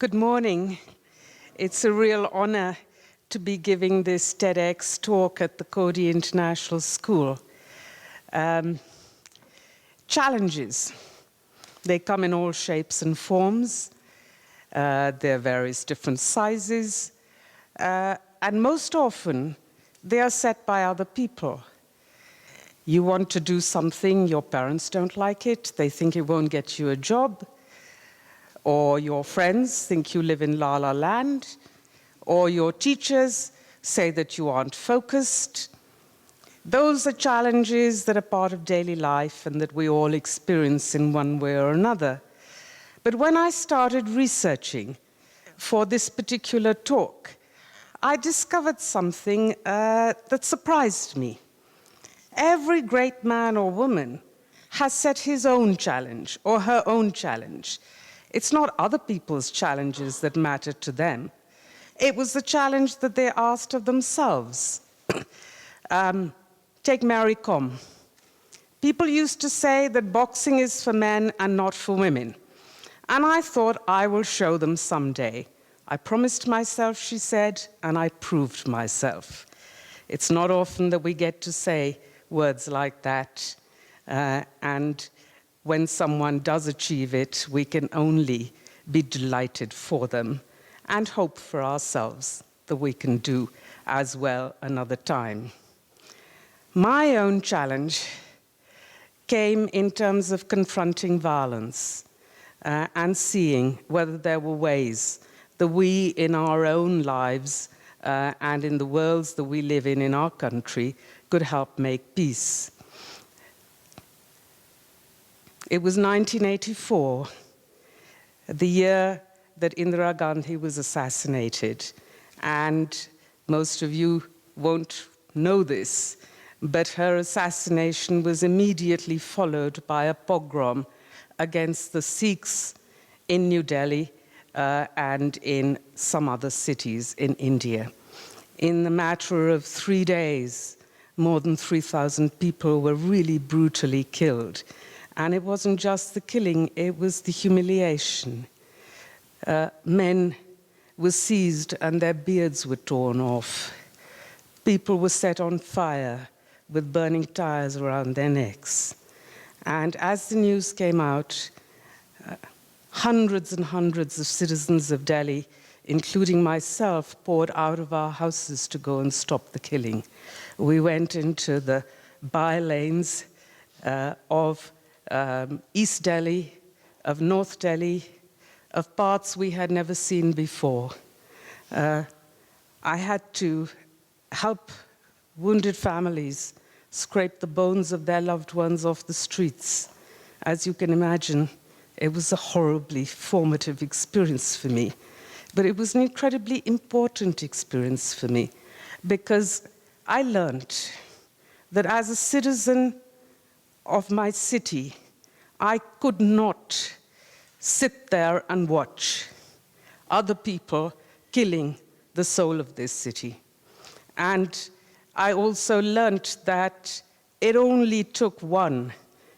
Good morning. It's a real honor to be giving this TEDx talk at the Coady International School. Challenges. They come in all shapes and forms. There are various different sizes. And most often, they are set by other people. You want to do something, your parents don't like it, they think it won't get you a job, or your friends think you live in La La Land, or your teachers say that you aren't focused. Those are challenges that are part of daily life and that we all experience in one way or another. But when I started researching for this particular talk, I discovered something that surprised me. Every great man or woman has set his own challenge or her own challenge. It's not other people's challenges that mattered to them. It was the challenge that they asked of themselves. Take Mary Kom. People used to say that boxing is for men and not for women. And I thought I will show them someday. I promised myself, she said, and I proved myself. It's not often that we get to say words like that, and when someone does achieve it, we can only be delighted for them and hope for ourselves that we can do as well another time. My own challenge came in terms of confronting violence and seeing whether there were ways that we in our own lives and in the worlds that we live in our country could help make peace. It was 1984, the year that Indira Gandhi was assassinated. And most of you won't know this, but her assassination was immediately followed by a pogrom against the Sikhs in New Delhi and in some other cities in India. In the matter of 3 days, more than 3,000 people were really brutally killed. And it wasn't just the killing, it was the humiliation. Men were seized and their beards were torn off. People were set on fire with burning tires around their necks. And as the news came out, hundreds and hundreds of citizens of Delhi, including myself, poured out of our houses to go and stop the killing. We went into the by-lanes of East Delhi, of North Delhi, of parts we had never seen before. I had to help wounded families scrape the bones of their loved ones off the streets. As you can imagine, it was a horribly formative experience for me. But it was an incredibly important experience for me because I learned that as a citizen of my city, I could not sit there and watch other people killing the soul of this city. And I also learned that it only took one.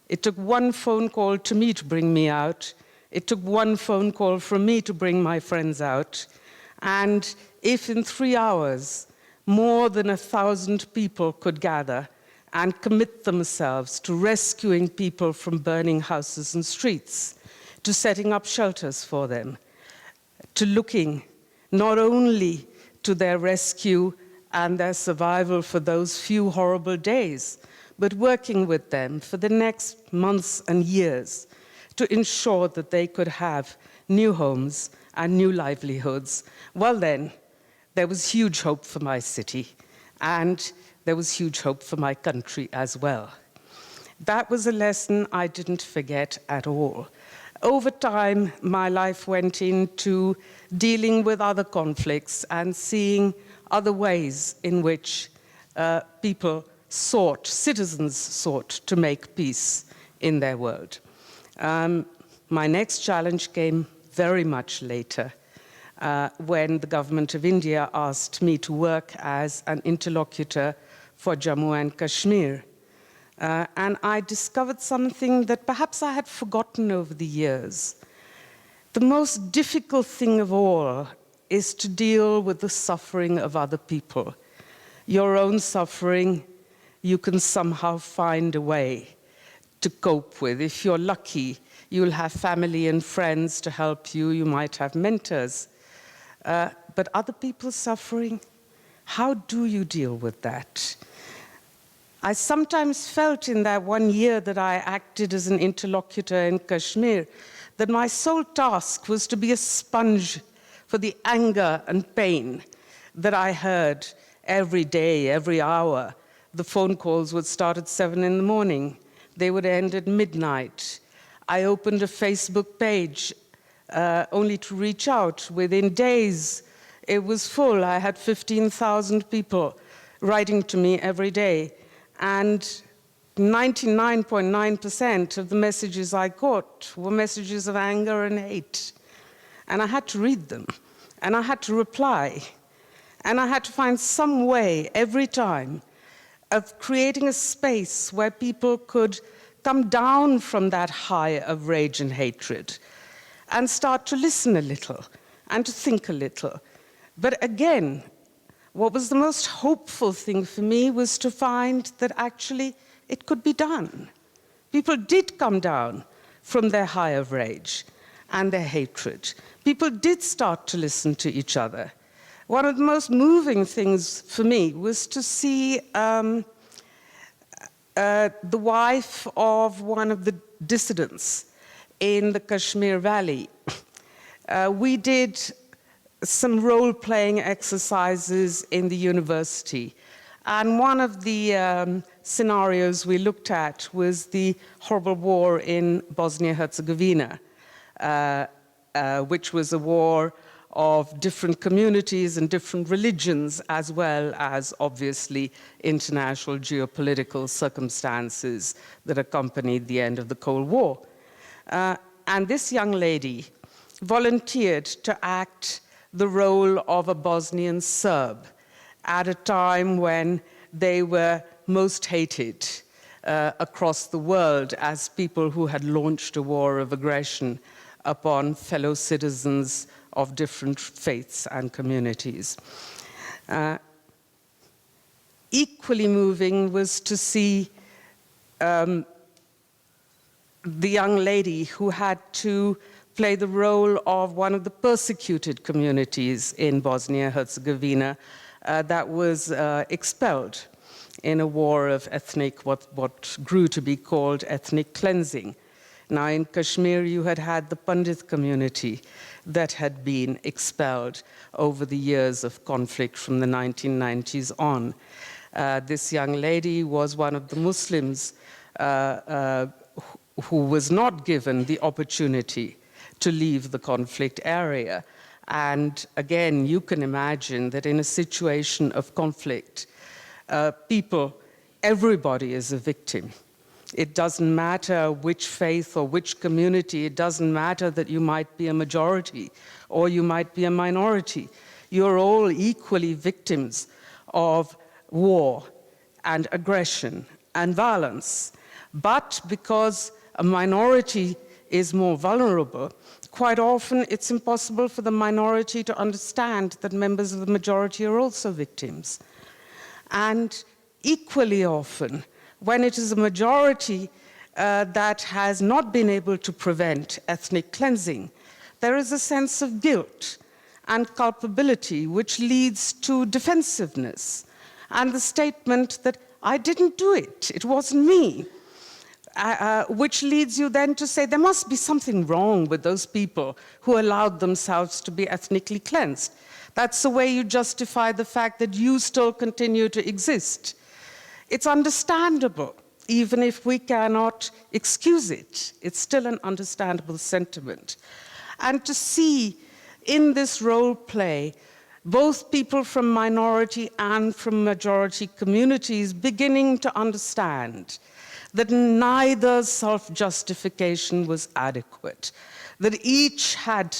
It took one phone call to me to bring me out. It took one phone call from me to bring my friends out. And if in 3 hours, more than 1,000 people could gather and commit themselves to rescuing people from burning houses and streets, to setting up shelters for them, to looking not only to their rescue and their survival for those few horrible days, but working with them for the next months and years to ensure that they could have new homes and new livelihoods, well then, there was huge hope for my city, and there was huge hope for my country as well. That was a lesson I didn't forget at all. Over time, my life went into dealing with other conflicts and seeing other ways in which citizens sought to make peace in their world. My next challenge came very much later, when the government of India asked me to work as an interlocutor for Jammu and Kashmir. And I discovered something that perhaps I had forgotten over the years. The most difficult thing of all is to deal with the suffering of other people. Your own suffering, you can somehow find a way to cope with. If you're lucky, you'll have family and friends to help you. You might have mentors. But other people's suffering, how do you deal with that? I sometimes felt in that 1 year that I acted as an interlocutor in Kashmir that my sole task was to be a sponge for the anger and pain that I heard every day, every hour. The phone calls would start at 7 in the morning. They would end at midnight. I opened a Facebook page only to reach out. Within days, it was full. I had 15,000 people writing to me every day. And 99.9% of the messages I got were messages of anger and hate. And I had to read them. And I had to reply. And I had to find some way every time of creating a space where people could come down from that high of rage and hatred and start to listen a little and to think a little. But again, what was the most hopeful thing for me was to find that actually it could be done. People did come down from their high of rage and their hatred. People did start to listen to each other. One of the most moving things for me was to see the wife of one of the dissidents in the Kashmir Valley. We did some role-playing exercises in the university. And one of the scenarios we looked at was the horrible war in Bosnia-Herzegovina, which was a war of different communities and different religions, as well as, obviously, international geopolitical circumstances that accompanied the end of the Cold War. And this young lady volunteered to act the role of a Bosnian Serb at a time when they were most hated across the world as people who had launched a war of aggression upon fellow citizens of different faiths and communities. Equally moving was to see the young lady who had to play the role of one of the persecuted communities in Bosnia-Herzegovina that was expelled in a war of what grew to be called ethnic cleansing. Now, in Kashmir, you had the Pandit community that had been expelled over the years of conflict from the 1990s on. This young lady was one of the Muslims who was not given the opportunity to leave the conflict area. And again, you can imagine that in a situation of conflict, everybody is a victim. It doesn't matter which faith or which community. It doesn't matter that you might be a majority or you might be a minority. You're all equally victims of war and aggression and violence. But because a minority is more vulnerable, quite often it's impossible for the minority to understand that members of the majority are also victims. And equally often, when it is a majority that has not been able to prevent ethnic cleansing, there is a sense of guilt and culpability which leads to defensiveness and the statement that I didn't do it, it wasn't me. Which leads you then to say there must be something wrong with those people who allowed themselves to be ethnically cleansed. That's the way you justify the fact that you still continue to exist. It's understandable, even if we cannot excuse it. It's still an understandable sentiment. And to see in this role play both people from minority and from majority communities beginning to understand that neither self-justification was adequate, that each had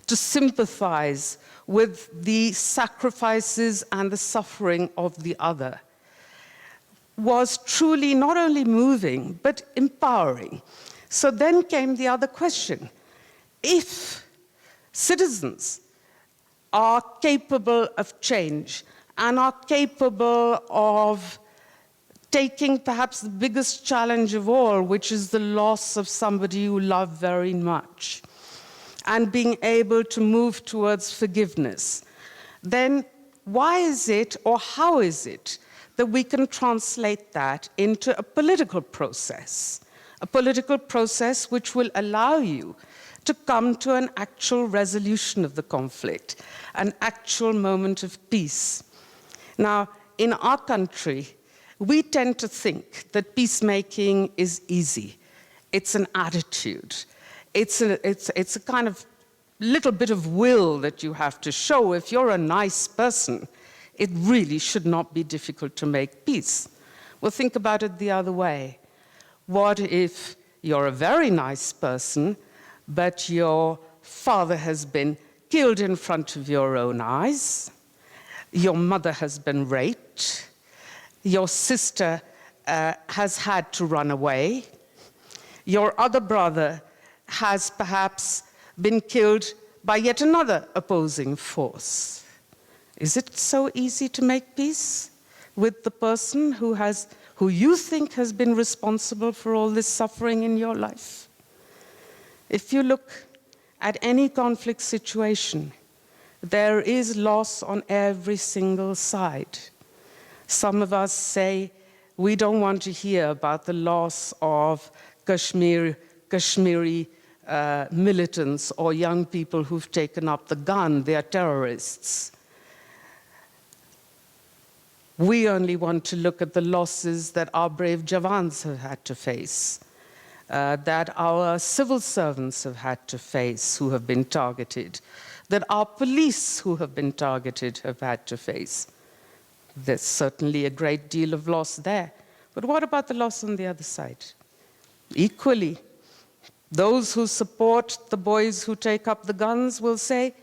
to sympathize with the sacrifices and the suffering of the other, was truly not only moving, but empowering. So then came the other question. If citizens are capable of change and are capable of taking perhaps the biggest challenge of all, which is the loss of somebody you love very much, and being able to move towards forgiveness, then why is it, or how is it, that we can translate that into a political process which will allow you to come to an actual resolution of the conflict, an actual moment of peace? Now, in our country, we tend to think that peacemaking is easy. It's an attitude. It's a kind of little bit of will that you have to show. If you're a nice person, it really should not be difficult to make peace. Well, think about it the other way. What if you're a very nice person, but your father has been killed in front of your own eyes, your mother has been raped, your sister has had to run away, your other brother has perhaps been killed by yet another opposing force? Is it so easy to make peace with the person who you think has been responsible for all this suffering in your life? If you look at any conflict situation, there is loss on every single side. Some of us say we don't want to hear about the loss of Kashmiri militants or young people who've taken up the gun. They are terrorists. We only want to look at the losses that our brave Jawans have had to face, that our civil servants have had to face who have been targeted, that our police who have been targeted have had to face. There's certainly a great deal of loss there. But what about the loss on the other side? Equally, those who support the boys who take up the guns will say,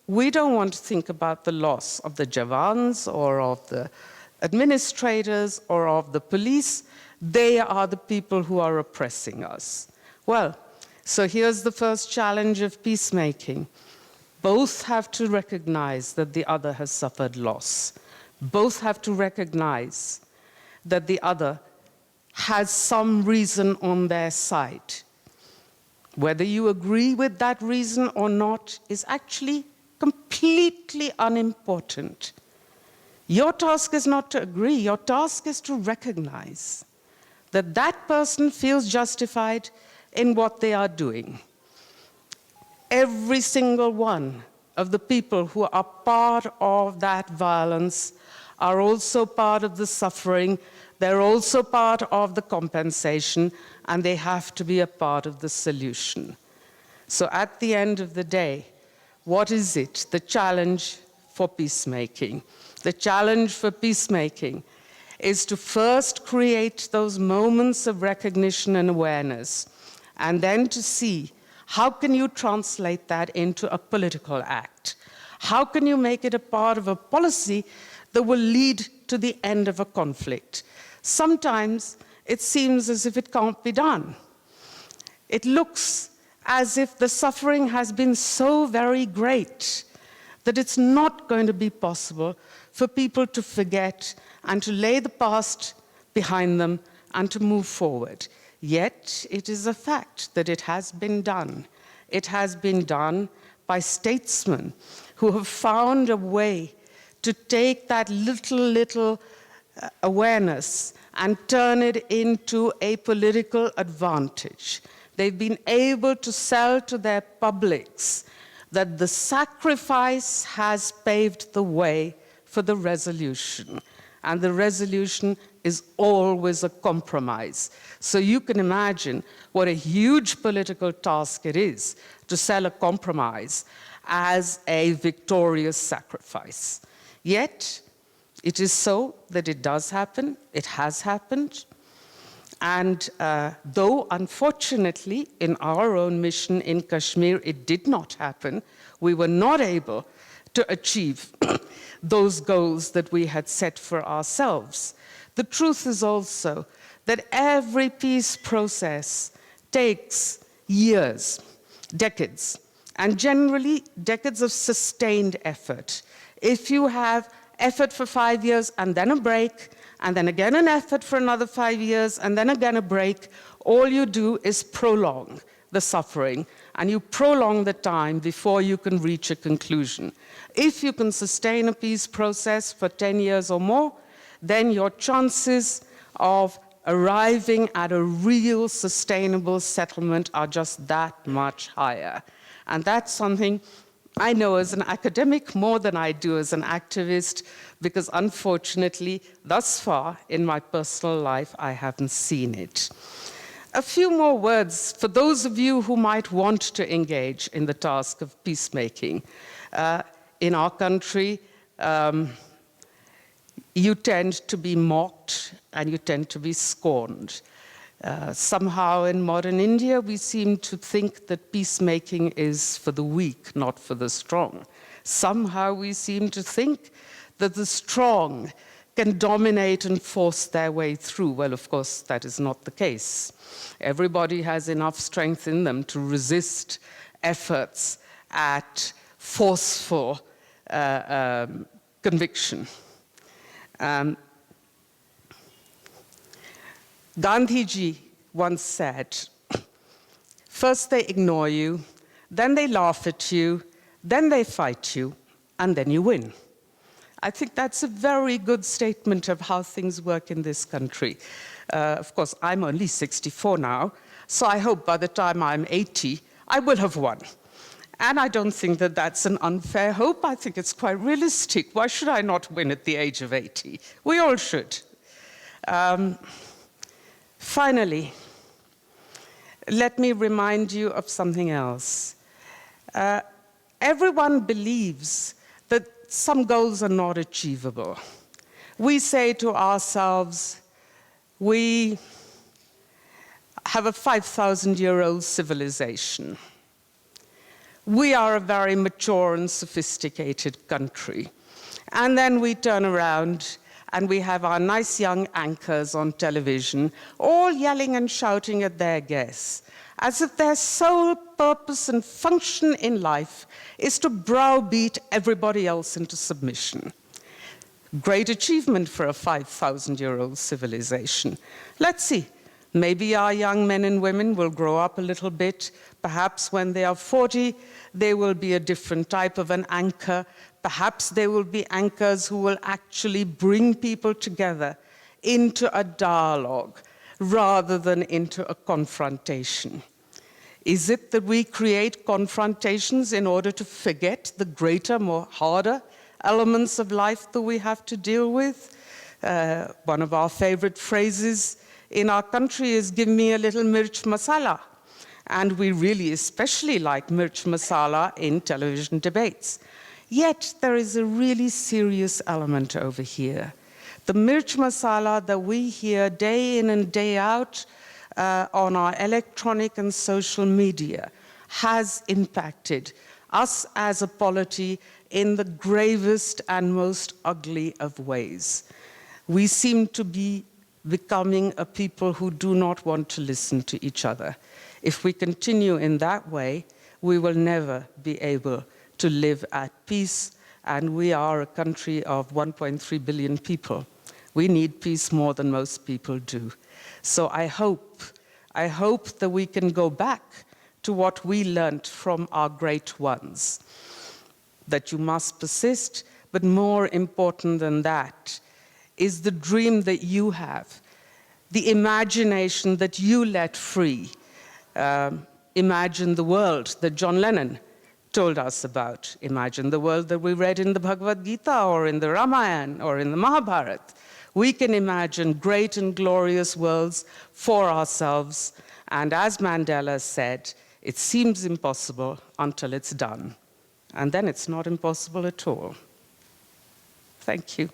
we don't want to think about the loss of the Jawans or of the administrators or of the police. They are the people who are oppressing us. Well, so here's the first challenge of peacemaking. Both have to recognize that the other has suffered loss. Both have to recognize that the other has some reason on their side. Whether you agree with that reason or not is actually completely unimportant. Your task is not to agree. Your task is to recognize that that person feels justified in what they are doing. Every single one of the people who are part of that violence are also part of the suffering. They're also part of the compensation, and they have to be a part of the solution. So at the end of the day, what is it? The challenge for peacemaking. The challenge for peacemaking is to first create those moments of recognition and awareness, and then to see how can you translate that into a political act? How can you make it a part of a policy that will lead to the end of a conflict? Sometimes it seems as if it can't be done. It looks as if the suffering has been so very great that it's not going to be possible for people to forget and to lay the past behind them and to move forward. Yet it is a fact that it has been done. It has been done by statesmen who have found a way to take that little awareness and turn it into a political advantage. They've been able to sell to their publics that the sacrifice has paved the way for the resolution. And the resolution is always a compromise. So you can imagine what a huge political task it is to sell a compromise as a victorious sacrifice. Yet, it is so that it does happen, it has happened, and though unfortunately in our own mission in Kashmir it did not happen, we were not able to achieve those goals that we had set for ourselves. The truth is also that every peace process takes years, decades, and generally decades of sustained effort. If you have effort for 5 years and then a break, and then again an effort for another 5 years, and then again a break, all you do is prolong the suffering, and you prolong the time before you can reach a conclusion. If you can sustain a peace process for 10 years or more, then your chances of arriving at a real sustainable settlement are just that much higher. And that's something I know as an academic more than I do as an activist, because unfortunately, thus far in my personal life, I haven't seen it. A few more words for those of you who might want to engage in the task of peacemaking. In our country, you tend to be mocked and you tend to be scorned. Somehow in modern India, we seem to think that peacemaking is for the weak, not for the strong. Somehow we seem to think that the strong can dominate and force their way through. Well, of course, that is not the case. Everybody has enough strength in them to resist efforts at forceful conviction. Gandhiji once said, first they ignore you, then they laugh at you, then they fight you, and then you win. I think that's a very good statement of how things work in this country. Of course, I'm only 64 now, so I hope by the time I'm 80, I will have won. And I don't think that that's an unfair hope. I think it's quite realistic. Why should I not win at the age of 80? We all should. Finally, let me remind you of something else. Everyone believes that some goals are not achievable. We say to ourselves, we have a 5,000-year-old civilization. We are a very mature and sophisticated country. And then we turn around and we have our nice young anchors on television, all yelling and shouting at their guests, as if their sole purpose and function in life is to browbeat everybody else into submission. Great achievement for a 5,000-year-old civilization. Let's see. Maybe our young men and women will grow up a little bit. Perhaps when they are 40, they will be a different type of an anchor. Perhaps they will be anchors who will actually bring people together into a dialogue rather than into a confrontation. Is it that we create confrontations in order to forget the greater, more harder elements of life that we have to deal with? One of our favorite phrases in our country is, give me a little mirch masala. And we really especially like mirch masala in television debates. Yet there is a really serious element over here. The mirch masala that we hear day in and day out on our electronic and social media has impacted us as a polity in the gravest and most ugly of ways. We seem to be becoming a people who do not want to listen to each other. If we continue in that way, we will never be able to live at peace, and we are a country of 1.3 billion people. We need peace more than most people do. So I hope that we can go back to what we learned from our great ones, that you must persist, but more important than that is the dream that you have, the imagination that you let free. Imagine the world that John Lennon told us about. Imagine the world that we read in the Bhagavad Gita or in the Ramayana or in the Mahabharata. We can imagine great and glorious worlds for ourselves. And as Mandela said, it seems impossible until it's done. And then it's not impossible at all. Thank you.